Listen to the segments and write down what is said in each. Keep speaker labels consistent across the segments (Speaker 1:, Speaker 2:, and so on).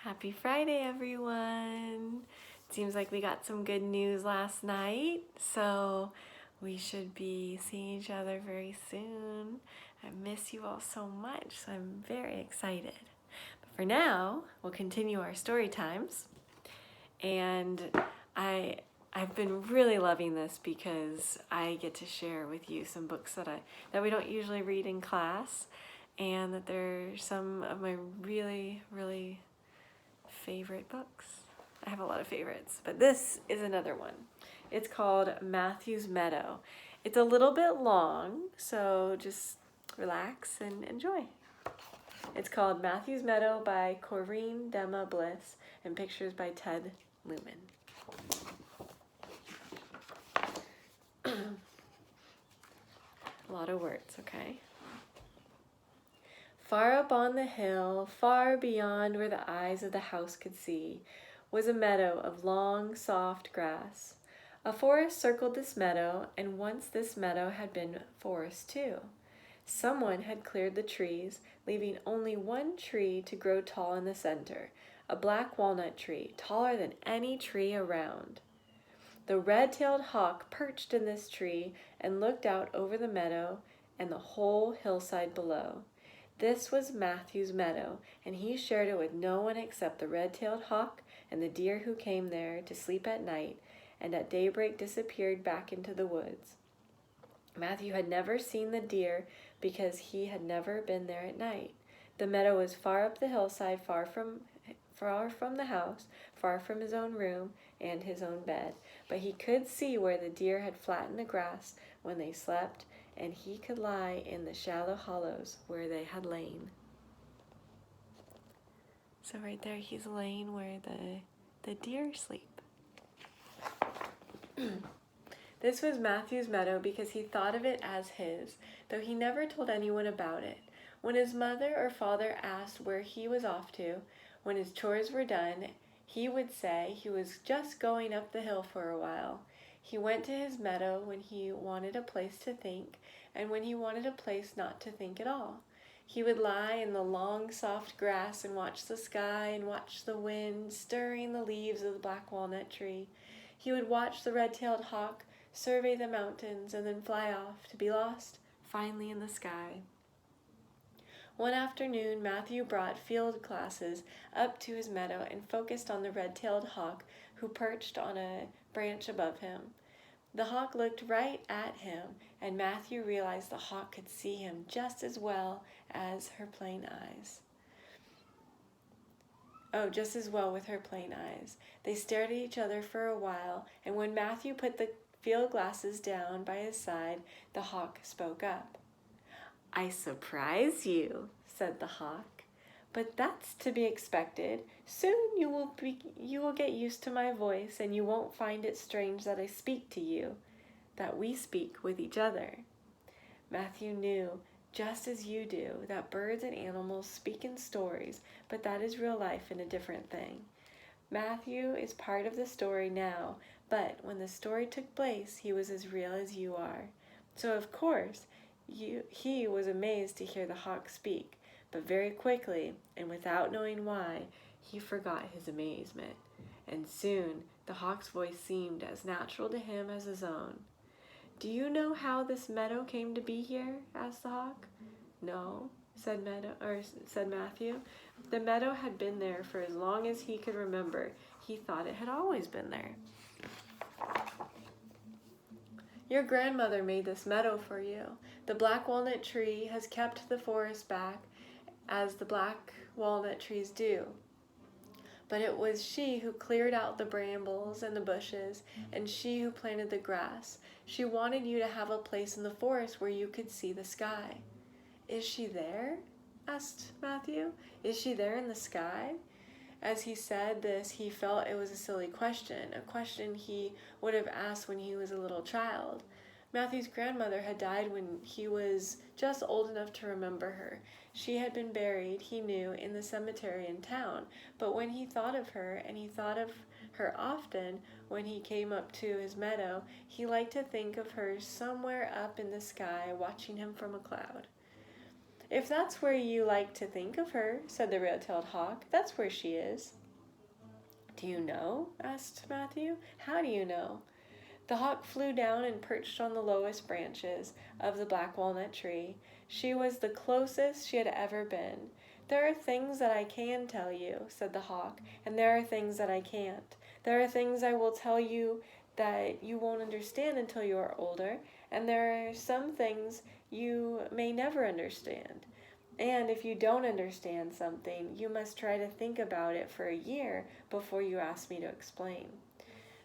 Speaker 1: Happy Friday, everyone. Seems like we got some good news last night, so we should be seeing each other very soon. I miss you all so much, so I'm very excited. But for now, we'll continue our story times. And I've been really loving this because I get to share with you some books that we don't usually read in class, and that they're some of my really favorite books. I have a lot of favorites, but this is another one. It's called Matthew's Meadow. It's a little bit long, so just relax and enjoy. It's called Matthew's Meadow by Corrine Dema Bliss and pictures by Ted Lumen. A lot of words, okay? Far up on the hill, far beyond where the eyes of the house could see, was a meadow of long, soft grass. A forest circled this meadow, and once this meadow had been forest too. Someone had cleared the trees, leaving only one tree to grow tall in the center, a black walnut tree, taller than any tree around. The red-tailed hawk perched in this tree and looked out over the meadow and the whole hillside below. This was Matthew's meadow, and he shared it with no one except the red-tailed hawk and the deer who came there to sleep at night and at daybreak disappeared back into the woods. Matthew had never seen the deer because he had never been there at night. The meadow was far up the hillside, far from the house, far from his own room and his own bed, but he could see where the deer had flattened the grass when they slept, and he could lie in the shallow hollows where they had lain. So right there, he's laying where the deer sleep. This was Matthew's meadow because he thought of it as his, though he never told anyone about it. When his mother or father asked where he was off to, when his chores were done, he would say he was just going up the hill for a while. He went to his meadow when he wanted a place to think, and when he wanted a place not to think at all. He would lie in the long, soft grass and watch the sky and watch the wind stirring the leaves of the black walnut tree. He would watch the red-tailed hawk survey the mountains and then fly off to be lost finally in the sky. One afternoon, Matthew brought field glasses up to his meadow and focused on the red-tailed hawk who perched on a branch above him. The hawk looked right at him, and Matthew realized the hawk could see him just as well as her plain eyes. Just as well with her plain eyes. They stared at each other for a while, and when Matthew put the field glasses down by his side, the hawk spoke up. "I surprise you," said the hawk, "but that's to be expected. Soon you will get used to my voice, and you won't find it strange that I speak to you, that we speak with each other." Matthew knew, just as you do, that birds and animals speak in stories, but that is real life and a different thing. Matthew is part of the story now, but when the story took place, he was as real as you are. So of course, he was amazed to hear the hawk speak, but very quickly, and without knowing why, he forgot his amazement, and soon the hawk's voice seemed as natural to him as his own. "Do you know how this meadow came to be here?" asked the hawk. "No," said Matthew. The meadow had been there for as long as he could remember. He thought it had always been there. "Your grandmother made this meadow for you. The black walnut tree has kept the forest back, as the black walnut trees do. But it was she who cleared out the brambles and the bushes, and she who planted the grass. She wanted you to have a place in the forest where you could see the sky." "Is she there?" asked Matthew. "Is she there in the sky?" As he said this, he felt it was a silly question, a question he would have asked when he was a little child. Matthew's grandmother had died when he was just old enough to remember her. She had been buried, he knew, in the cemetery in town, but when he thought of her, and he thought of her often when he came up to his meadow, he liked to think of her somewhere up in the sky watching him from a cloud. "If that's where you like to think of her," said the red-tailed hawk, "that's where she is." "Do you know?" asked Matthew. "How do you know?" The hawk flew down and perched on the lowest branches of the black walnut tree. She was the closest she had ever been. "There are things that I can tell you," said the hawk, "and there are things that I can't. There are things I will tell you that you won't understand until you are older, and there are some things you may never understand. And if you don't understand something, you must try to think about it for a year before you ask me to explain."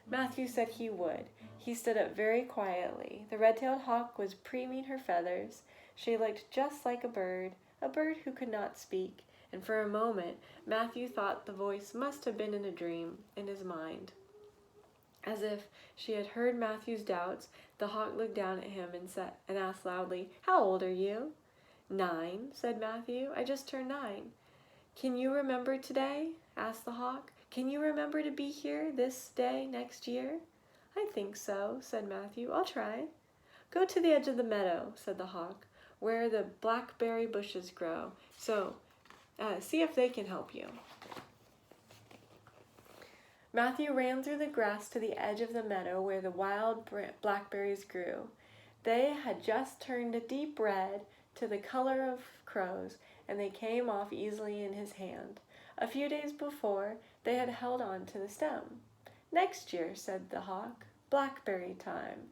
Speaker 1: Matthew said he would. He stood up very quietly. The red-tailed hawk was preening her feathers. She looked just like a bird who could not speak, and for a moment Matthew thought the voice must have been in a dream in his mind. As if she had heard Matthew's doubts, the hawk looked down at him and asked loudly, "How old are you?" "9," said Matthew. "I just turned 9. "Can you remember today?" asked the hawk. "Can you remember to be here this day next year?" "I think so," said Matthew. "I'll try." "Go to the edge of the meadow," said the hawk, "where the blackberry bushes grow. See if they can help you." Matthew ran through the grass to the edge of the meadow where the wild blackberries grew. They had just turned a deep red to the color of crows, and they came off easily in his hand. A few days before, they had held on to the stem. "Next year," said the hawk. "Blackberry time."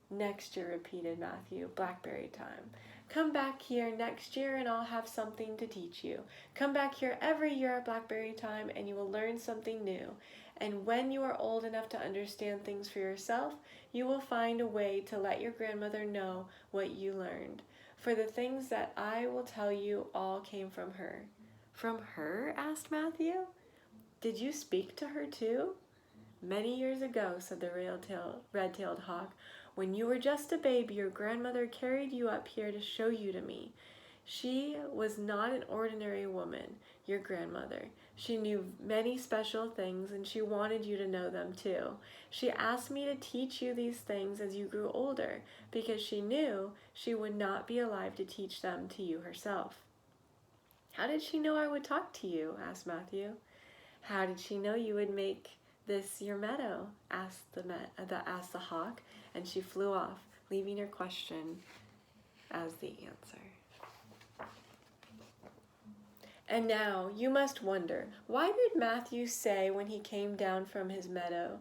Speaker 1: "Next year," repeated Matthew. "Blackberry time. Come back here next year and I'll have something to teach you. Come back here every year at blackberry time and you will learn something new. And when you are old enough to understand things for yourself, you will find a way to let your grandmother know what you learned. For the things that I will tell you all came from her." "From her?" asked Matthew. "Did you speak to her too?" "Many years ago," said the red-tailed hawk, "when you were just a baby, your grandmother carried you up here to show you to me. She was not an ordinary woman, your grandmother. She knew many special things, and she wanted you to know them too. She asked me to teach you these things as you grew older, because she knew she would not be alive to teach them to you herself." "How did she know I would talk to you?" asked Matthew. "How did she know you would make this your meadow?" asked the hawk, and she flew off, leaving her question as the answer. And now you must wonder, why did Matthew say when he came down from his meadow?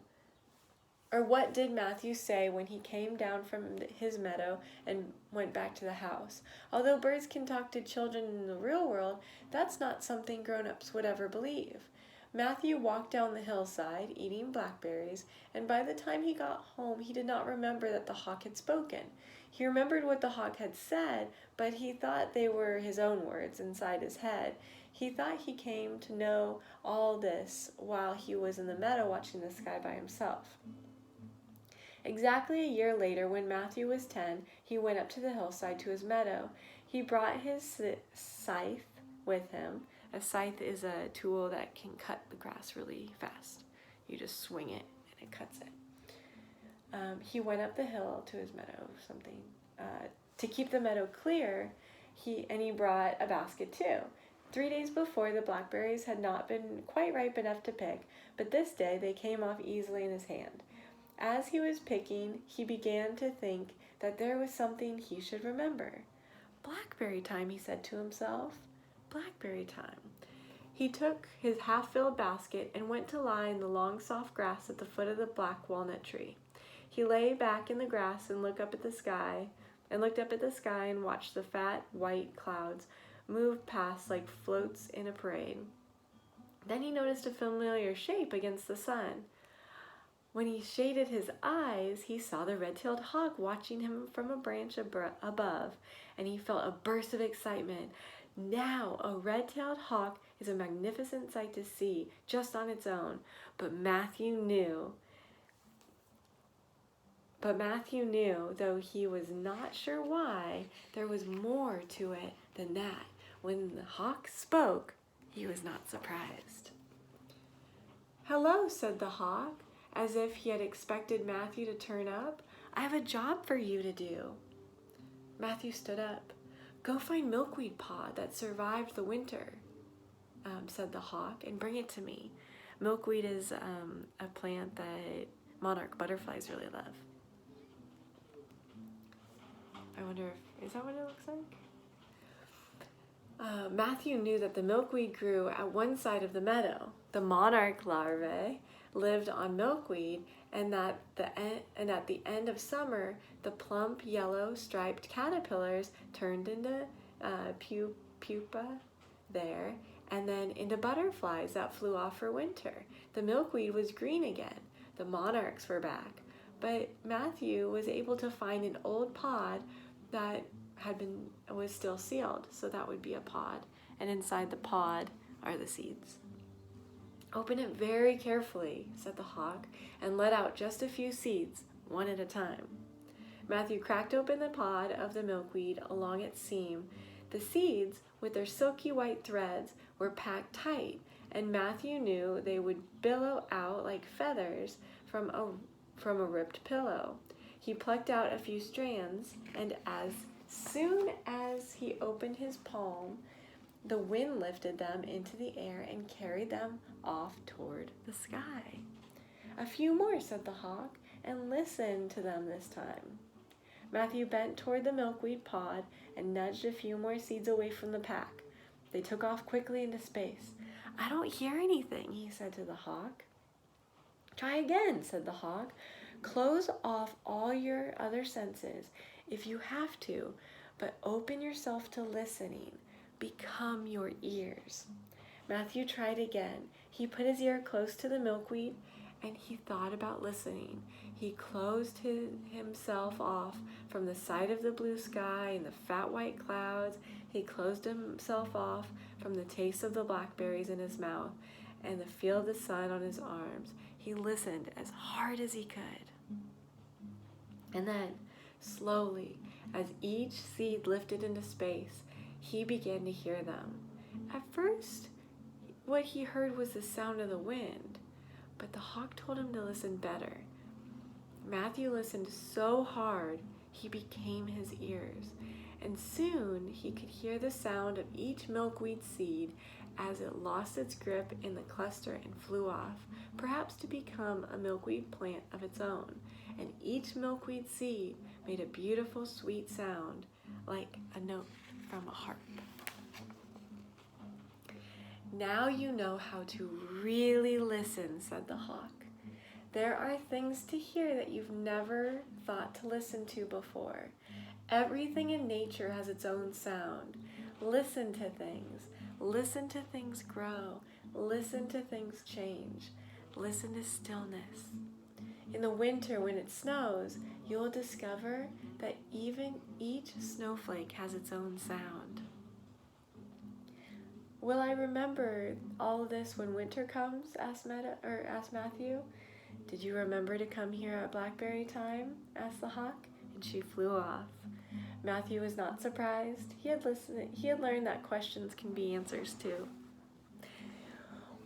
Speaker 1: Or what did Matthew say when he came down from his meadow and went back to the house? Although birds can talk to children in the real world, that's not something grown-ups would ever believe. Matthew walked down the hillside, eating blackberries, and by the time he got home, he did not remember that the hawk had spoken. He remembered what the hawk had said, but he thought they were his own words inside his head. He thought he came to know all this while he was in the meadow watching the sky by himself. Exactly a year later, when Matthew was 10, he went up to the hillside to his meadow. He brought his scythe with him. A scythe is a tool that can cut the grass really fast. You just swing it and it cuts it. He went up the hill to his meadow, to keep the meadow clear, he brought a basket too. 3 days before, the blackberries had not been quite ripe enough to pick, but this day they came off easily in his hand. As he was picking, he began to think that there was something he should remember. "Blackberry time," he said to himself. "Blackberry time." He took his half-filled basket and went to lie in the long soft grass at the foot of the black walnut tree. He lay back in the grass and looked up at the sky and watched the fat white clouds move past like floats in a parade. Then he noticed a familiar shape against the sun. When he shaded his eyes, he saw the red-tailed hawk watching him from a branch above, and he felt a burst of excitement. Now, a red-tailed hawk is a magnificent sight to see, just on its own. But Matthew knew, though he was not sure why, there was more to it than that. When the hawk spoke, he was not surprised. "Hello," said the hawk, as if he had expected Matthew to turn up. "I have a job for you to do." Matthew stood up. "Go find milkweed pod that survived the winter," said the hawk, "and bring it to me." Milkweed is a plant that monarch butterflies really love. I wonder is that what it looks like? Matthew knew that the milkweed grew at one side of the meadow. The monarch larvae lived on milkweed, and at the end of summer, the plump yellow striped caterpillars turned into pupa there, and then into butterflies that flew off for winter. The milkweed was green again. The monarchs were back. But Matthew was able to find an old pod that was still sealed, so that would be a pod, and inside the pod are the seeds. "Open it very carefully," said the hawk, "and let out just a few seeds, one at a time." Matthew cracked open the pod of the milkweed along its seam. The seeds, with their silky white threads, were packed tight, and Matthew knew they would billow out like feathers from a ripped pillow. He plucked out a few strands, and as soon as he opened his palm, the wind lifted them into the air and carried them off toward the sky. "A few more," said the hawk, "and listen to them this time." Matthew bent toward the milkweed pod and nudged a few more seeds away from the pack. They took off quickly into space. "I don't hear anything," he said to the hawk. "Try again," said the hawk. "Close off all your other senses if you have to, but open yourself to listening. Become your ears." Matthew tried again. He put his ear close to the milkweed and he thought about listening. He closed himself off from the sight of the blue sky and the fat white clouds. He closed himself off from the taste of the blackberries in his mouth and the feel of the sun on his arms. He listened as hard as he could. And then, slowly, as each seed lifted into space, he began to hear them. At first, what he heard was the sound of the wind, but the hawk told him to listen better. Matthew listened so hard, he became his ears, and soon he could hear the sound of each milkweed seed as it lost its grip in the cluster and flew off, perhaps to become a milkweed plant of its own. And each milkweed seed made a beautiful, sweet sound, like a note from a harp. "Now you know how to really listen," said the hawk. "There are things to hear that you've never thought to listen to before. Everything in nature has its own sound. Listen to things. Listen to things grow. Listen to things change. Listen to stillness. In the winter, when it snows, you'll discover that even each snowflake has its own sound." "Will I remember all of this when winter comes?" asked Matthew. "Did you remember to come here at blackberry time?" asked the hawk, and she flew off. Matthew was not surprised. He had learned that questions can be answers too.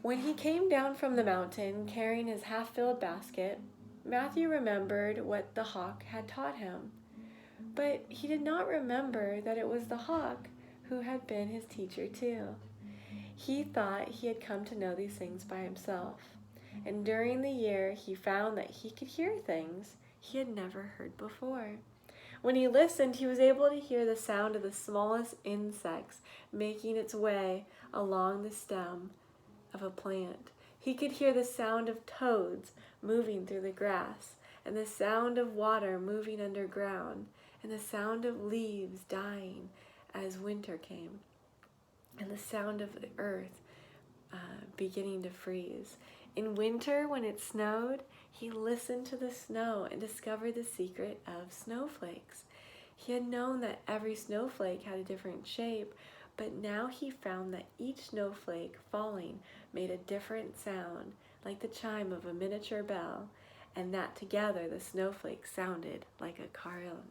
Speaker 1: When he came down from the mountain carrying his half-filled basket, Matthew remembered what the hawk had taught him. But he did not remember that it was the hawk who had been his teacher too. He thought he had come to know these things by himself, and during the year he found that he could hear things he had never heard before. When he listened, he was able to hear the sound of the smallest insects making its way along the stem of a plant. He could hear the sound of toads moving through the grass, and the sound of water moving underground, and the sound of leaves dying as winter came, and the sound of the earth beginning to freeze. In winter, when it snowed, he listened to the snow and discovered the secret of snowflakes. He had known that every snowflake had a different shape, but now he found that each snowflake falling made a different sound, like the chime of a miniature bell, and that together the snowflakes sounded like a carillon.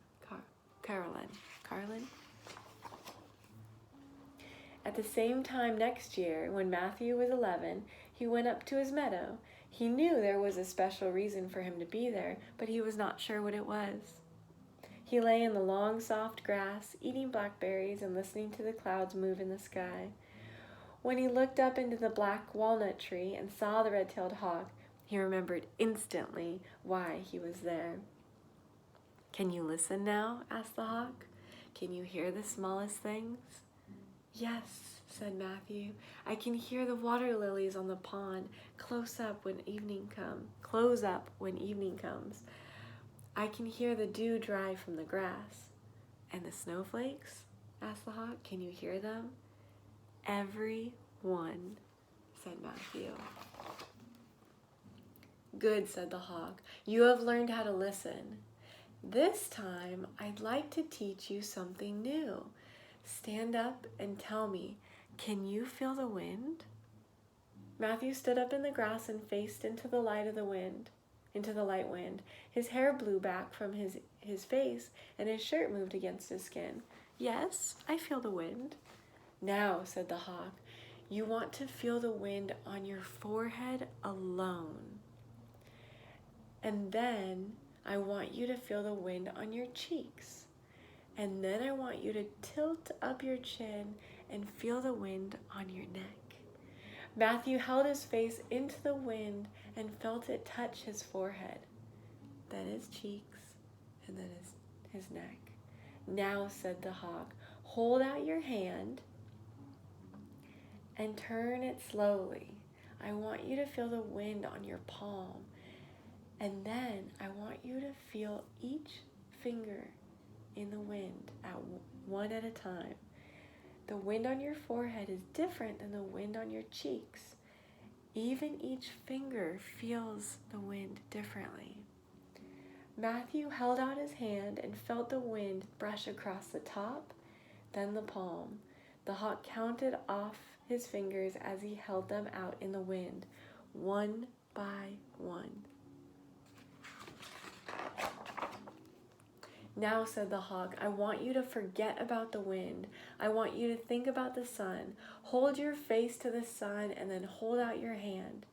Speaker 1: At the same time next year, when Matthew was 11, he went up to his meadow. He knew there was a special reason for him to be there, but he was not sure what it was. He lay in the long, soft grass, eating blackberries and listening to the clouds move in the sky. When he looked up into the black walnut tree and saw the red-tailed hawk, he remembered instantly why he was there. "Can you listen now?" asked the hawk. "Can you hear the smallest things?" "Yes," said Matthew. "I can hear the water lilies on the pond close up when evening comes. I can hear the dew dry from the grass." "And the snowflakes?" asked the hawk. "Can you hear them?" "Every one," said Matthew. "Good," said the hawk. "You have learned how to listen. This time, I'd like to teach you something new. Stand up and tell me, can you feel the wind?" Matthew stood up in the grass and faced into the light wind. His hair blew back from his face, and his shirt moved against his skin. "Yes, I feel the wind." "Now," said the hawk, "you want to feel the wind on your forehead alone. And then I want you to feel the wind on your cheeks. And then I want you to tilt up your chin and feel the wind on your neck." Matthew held his face into the wind and felt it touch his forehead, then his cheeks, and then his neck. "Now," said the hawk, "hold out your hand and turn it slowly. I want you to feel the wind on your palm. And then I want you to feel each finger in the wind one at a time. The wind on your forehead is different than the wind on your cheeks. Even each finger feels the wind differently." Matthew held out his hand and felt the wind brush across the top, then the palm. The hawk counted off his fingers as he held them out in the wind, one by one. "Now," said the hawk, "I want you to forget about the wind. I want you to think about the sun. Hold your face to the sun and then hold out your hand."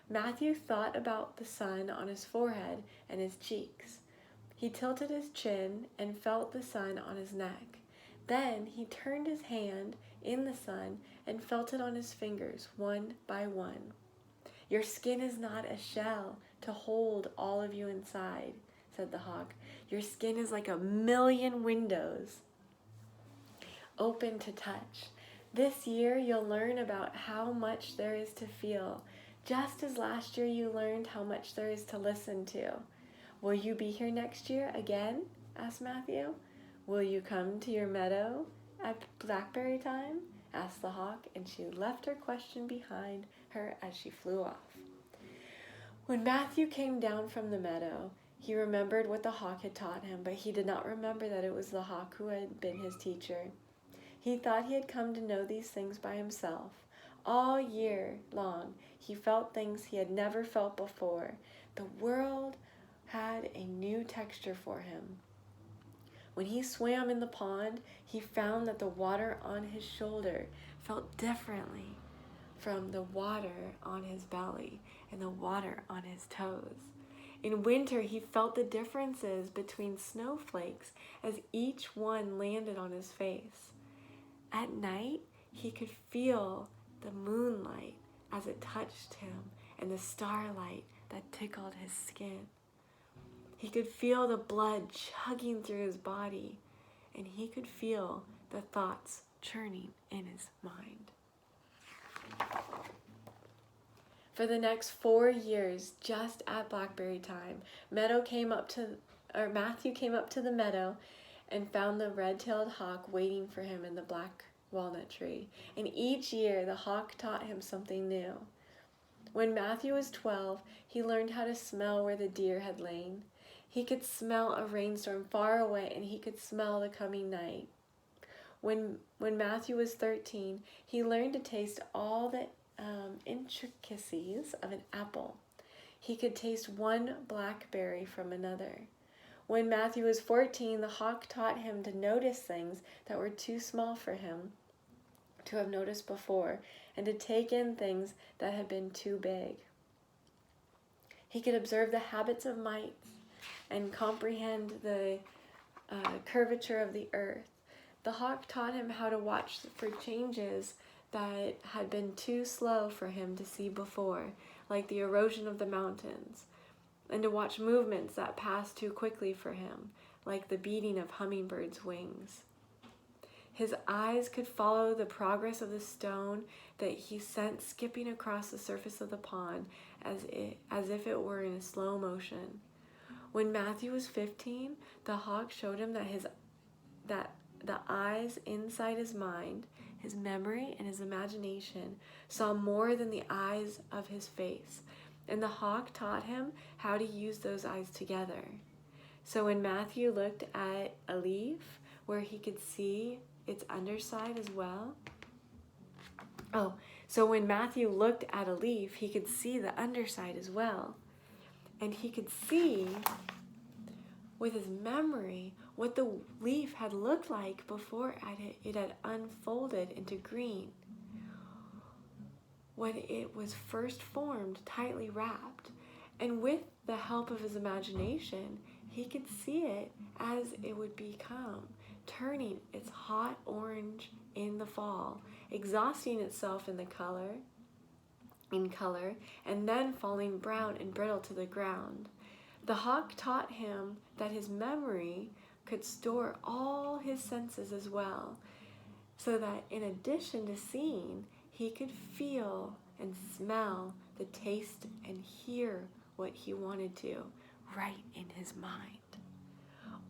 Speaker 1: Matthew thought about the sun on his forehead and his cheeks. He tilted his chin and felt the sun on his neck. Then he turned his hand in the sun and felt it on his fingers, one by one. "Your skin is not a shell to hold all of you inside," said the hawk. "Your skin is like 1,000,000 windows, open to touch. This year you'll learn about how much there is to feel, just as last year you learned how much there is to listen to. Will you be here next year again?" asked Matthew. "Will you come to your meadow at blackberry time?" asked the hawk, and she left her question behind her as she flew off. When Matthew came down from the meadow, he remembered what the hawk had taught him, but he did not remember that it was the hawk who had been his teacher. He thought he had come to know these things by himself. All year long, he felt things he had never felt before. The world had a new texture for him. When he swam in the pond, he found that the water on his shoulder felt differently from the water on his belly and the water on his toes. In winter, he felt the differences between snowflakes as each one landed on his face. At night, he could feel the moonlight as it touched him and the starlight that tickled his skin. He could feel the blood chugging through his body, and he could feel the thoughts churning in his mind. For the next 4 years, just at blackberry time, Matthew came up to the meadow and found the red-tailed hawk waiting for him in the black walnut tree. And each year, the hawk taught him something new. When Matthew was 12, he learned how to smell where the deer had lain. He could smell a rainstorm far away, and he could smell the coming night. When Matthew was 13, he learned to taste all the intricacies of an apple. He could taste one blackberry from another. When Matthew was 14, the hawk taught him to notice things that were too small for him to have noticed before, and to take in things that had been too big. He could observe the habits of mice and comprehend the curvature of the earth. The hawk taught him how to watch for changes that had been too slow for him to see before, like the erosion of the mountains, and to watch movements that passed too quickly for him, like the beating of hummingbirds' wings. His eyes could follow the progress of the stone that he sent skipping across the surface of the pond as if it were in a slow motion. When Matthew was 15, the hawk showed him that the eyes inside his mind, his memory, and his imagination saw more than the eyes of his face, and the hawk taught him how to use those eyes together. So when Matthew looked at a leaf where he could see its underside as well. So when Matthew looked at a leaf, he could see the underside as well. And he could see with his memory what the leaf had looked like before it had unfolded into green. When it was first formed, tightly wrapped. And with the help of his imagination, he could see it as it would become, turning its hot orange in the fall, exhausting itself in color, and then falling brown and brittle to the ground. The hawk taught him that his memory could store all his senses as well, so that in addition to seeing, he could feel and smell, the taste and hear what he wanted to, right in his mind.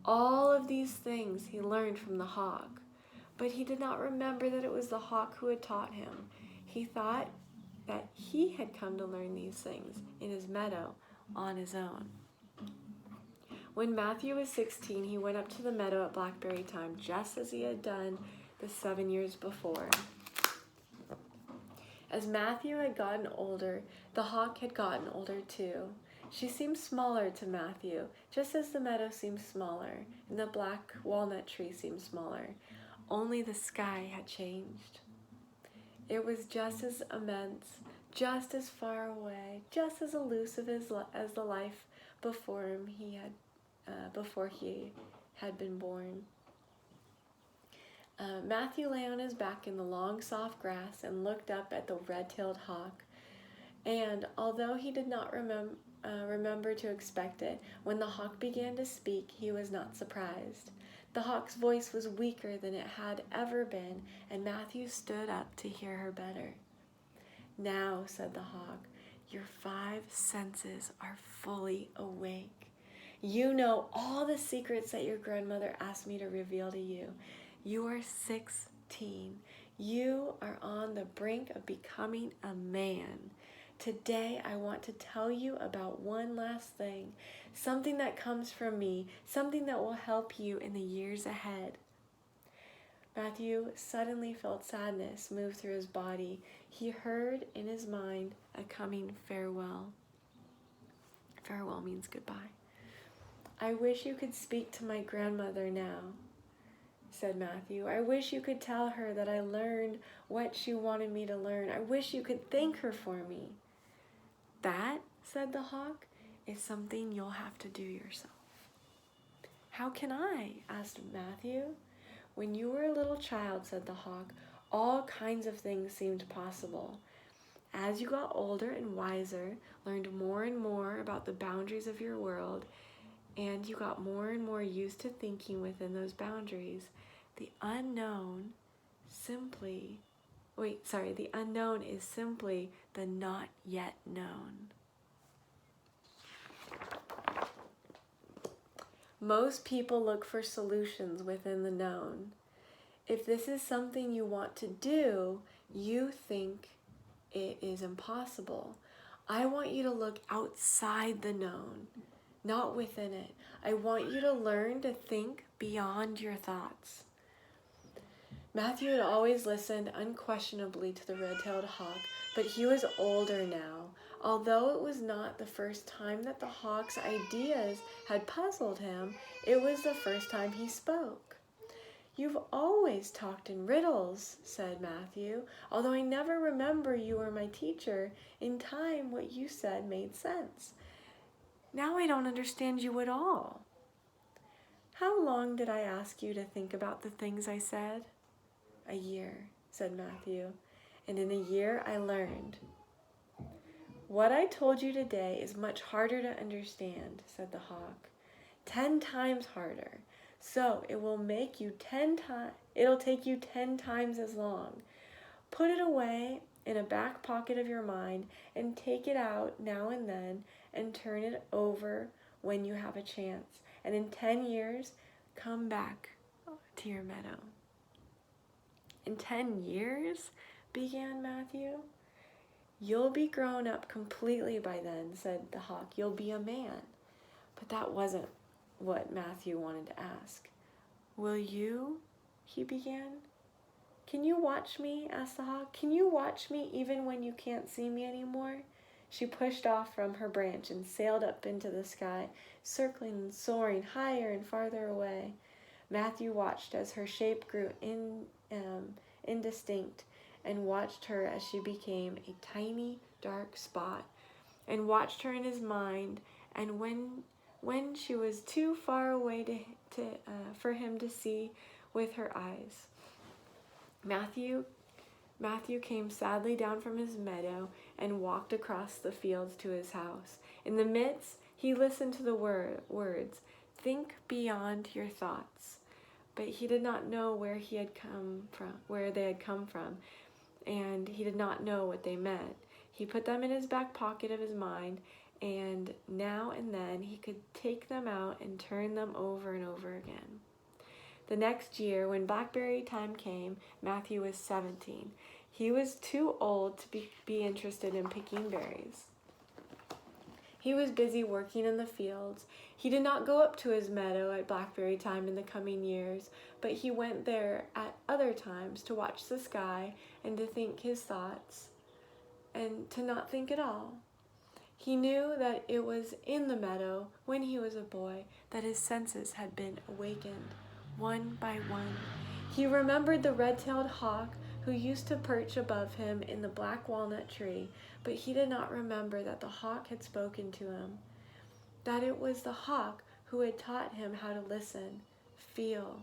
Speaker 1: All of these things he learned from the hawk, but he did not remember that it was the hawk who had taught him. He thought that he had come to learn these things in his meadow on his own. When Matthew was 16, he went up to the meadow at blackberry time, just as he had done the 7 years before. As Matthew had gotten older, the hawk had gotten older too. She seemed smaller to Matthew, just as the meadow seemed smaller, and the black walnut tree seemed smaller. Only the sky had changed. It was just as immense, just as far away, just as elusive as the life before him before he had been born. Matthew lay on his back in the long, soft grass and looked up at the red-tailed hawk. And although he did not remember to expect it, when the hawk began to speak, he was not surprised. The hawk's voice was weaker than it had ever been, and Matthew stood up to hear her better. "Now," said the hawk, "your 5 senses are fully awake. You know all the secrets that your grandmother asked me to reveal to you. You are 16. You are on the brink of becoming a man. Today, I want to tell you about one last thing, something that comes from me, something that will help you in the years ahead." Matthew suddenly felt sadness move through his body. He heard in his mind a coming farewell. Farewell means goodbye. "I wish you could speak to my grandmother now," said Matthew. "I wish you could tell her that I learned what she wanted me to learn. I wish you could thank her for me." "That," said the hawk, "is something you'll have to do yourself." "How can I?" asked Matthew. "When you were a little child," said the hawk, "all kinds of things seemed possible. As you got older and wiser, learned more and more about the boundaries of your world, and you got more and more used to thinking within those boundaries, the unknown is simply the not yet known." Most people look for solutions within the known. If this is something you want to do, you think it is impossible. I want you to look outside the known, not within it. I want you to learn to think beyond your thoughts. Matthew had always listened unquestionably to the red-tailed hawk, but he was older now. Although it was not the first time that the hawk's ideas had puzzled him, it was the first time he spoke. "You've always talked in riddles," said Matthew. "Although I never remember you were my teacher, in time what you said made sense. Now I don't understand you at all." How long did I ask you to think about the things I said? A year, said Matthew, and in a year I learned. What I told you today is much harder to understand, said the hawk. 10 times harder. So it'll take you 10 times as long. Put it away in a back pocket of your mind and take it out now and then and turn it over when you have a chance. And in 10 years, come back to your meadow. In 10 years, began Matthew. You'll be grown up completely by then, said the hawk. You'll be a man. But that wasn't what Matthew wanted to ask. Will you? He began. Can you watch me? Asked the hawk. Can you watch me even when you can't see me anymore? She pushed off from her branch and sailed up into the sky, circling and soaring higher and farther away. Matthew watched as her shape grew indistinct, and watched her as she became a tiny, dark spot, and watched her in his mind, and when she was too far away for him to see with her eyes. Matthew came sadly down from his meadow and walked across the fields to his house. In the midst, he listened to the words, "Think beyond your thoughts." But he did not know where they had come from, and he did not know what they meant. He put them in his back pocket of his mind, and now and then he could take them out and turn them over and over again. The next year, when blackberry time came, Matthew was 17. He was too old to be interested in picking berries. He was busy working in the fields. He did not go up to his meadow at blackberry time in the coming years, but he went there at other times to watch the sky and to think his thoughts and to not think at all. He knew that it was in the meadow, when he was a boy, that his senses had been awakened, one by one. He remembered the red-tailed hawk who used to perch above him in the black walnut tree, but he did not remember that the hawk had spoken to him, that it was the hawk who had taught him how to listen, feel,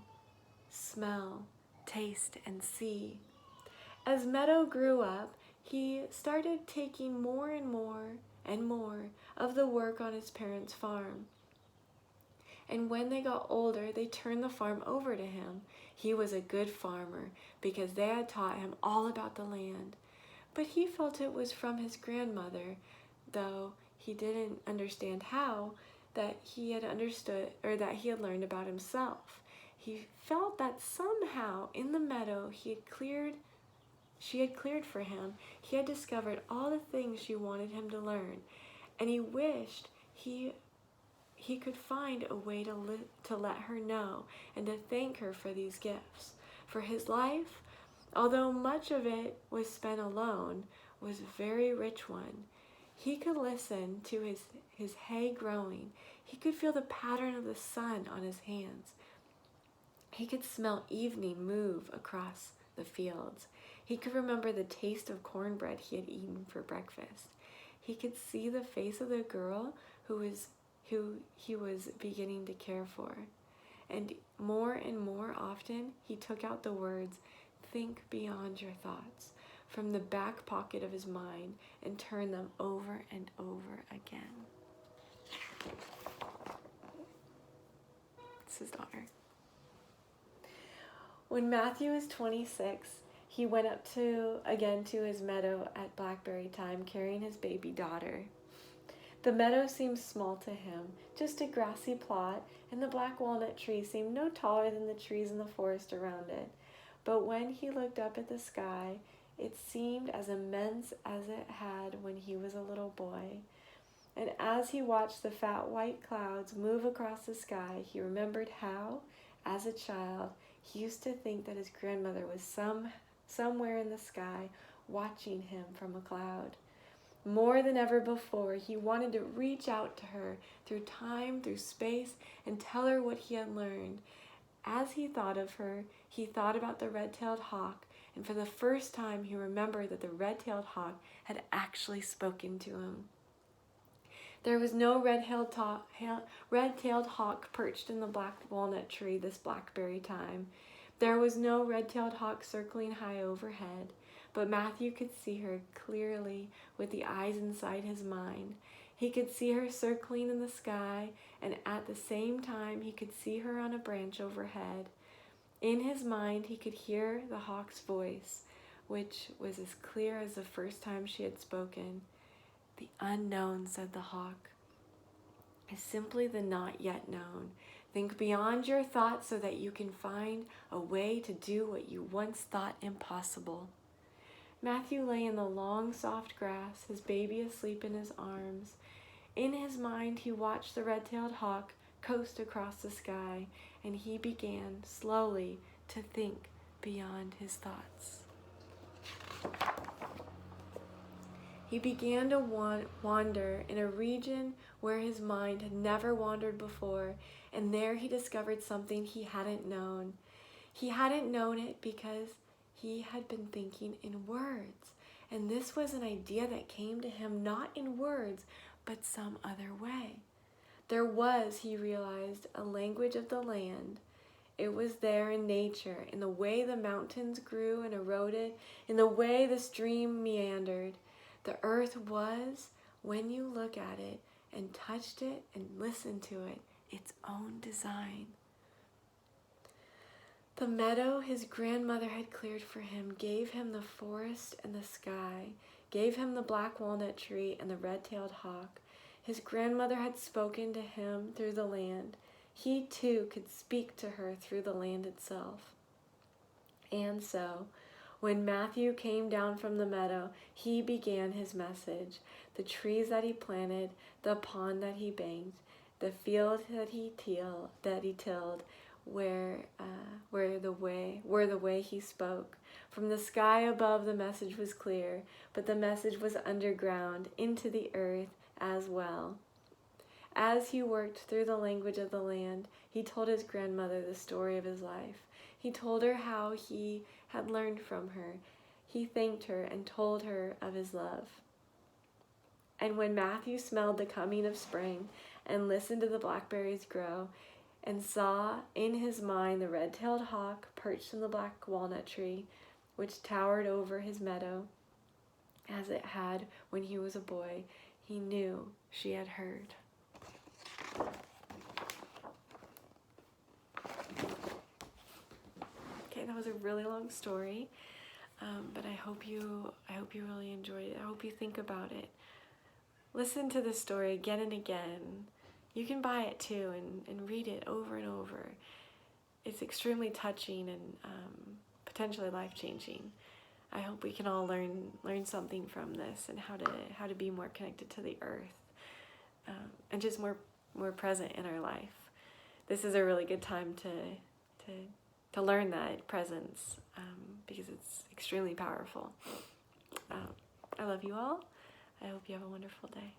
Speaker 1: smell, taste, and see. As Meadow grew up, he started taking more and more of the work on his parents' farm. And when they got older, they turned the farm over to him. He was a good farmer because they had taught him all about the land. But he felt it was from his grandmother, though he didn't understand how, that he had understood or that he had learned about himself. He felt that somehow in the meadow she had cleared for him. He had discovered all the things she wanted him to learn, and he wished he could find a way to let her know and to thank her for these gifts. For his life, although much of it was spent alone, was a very rich one. He could listen to his hay growing. He could feel the pattern of the sun on his hands. He could smell evening move across the fields. He could remember the taste of cornbread he had eaten for breakfast. He could see the face of the girl who he was beginning to care for. And more often, he took out the words, "Think beyond your thoughts," from the back pocket of his mind and turned them over and over again. It's his daughter. When Matthew was 26, he went up again to his meadow at blackberry time, carrying his baby daughter. The meadow seemed small to him, just a grassy plot, and the black walnut tree seemed no taller than the trees in the forest around it. But when he looked up at the sky, it seemed as immense as it had when he was a little boy. And as he watched the fat white clouds move across the sky, he remembered how, as a child, he used to think that his grandmother was somewhere in the sky watching him from a cloud. More than ever before, he wanted to reach out to her through time, through space, and tell her what he had learned. As he thought of her, he thought about the red-tailed hawk, and for the first time he remembered that the red-tailed hawk had actually spoken to him. There was no red-tailed hawk perched in the black walnut tree this blackberry time. There was no red-tailed hawk circling high overhead, but Matthew could see her clearly with the eyes inside his mind. He could see her circling in the sky, and at the same time he could see her on a branch overhead. In his mind he could hear the hawk's voice, which was as clear as the first time she had spoken. "The unknown," said the hawk, "is simply the not yet known. Think beyond your thoughts so that you can find a way to do what you once thought impossible." Matthew lay in the long, soft grass, his baby asleep in his arms. In his mind, he watched the red-tailed hawk coast across the sky, and he began slowly to think beyond his thoughts. He began to wander in a region where his mind had never wandered before, and there he discovered something he hadn't known. He hadn't known it because he had been thinking in words, and this was an idea that came to him not in words, but some other way. There was, he realized, a language of the land. It was there in nature, in the way the mountains grew and eroded, in the way the stream meandered. The earth was, when you look at it and touched it and listened to it, its own design. The meadow his grandmother had cleared for him gave him the forest and the sky, gave him the black walnut tree and the red-tailed hawk. His grandmother had spoken to him through the land. He too could speak to her through the land itself. And so, when Matthew came down from the meadow, he began his message. The trees that he planted, the pond that he banked, the field that he tilled, were the way he spoke. From the sky above, the message was clear, but the message was underground, into the earth as well. As he worked through the language of the land, he told his grandmother the story of his life. He told her how he had learned from her. He thanked her and told her of his love. And when Matthew smelled the coming of spring and listened to the blackberries grow and saw in his mind the red-tailed hawk perched in the black walnut tree, which towered over his meadow, as it had when he was a boy, he knew she had heard. Okay, that was a really long story, but I hope you really enjoyed it. I hope you think about it. Listen to the story again and again. You can buy it too and read it over and over. It's extremely touching and potentially life-changing. I hope we can all learn something from this and how to be more connected to the earth, and just more present in our life. This is a really good time to learn that presence, because it's extremely powerful. I love you all. I hope you have a wonderful day.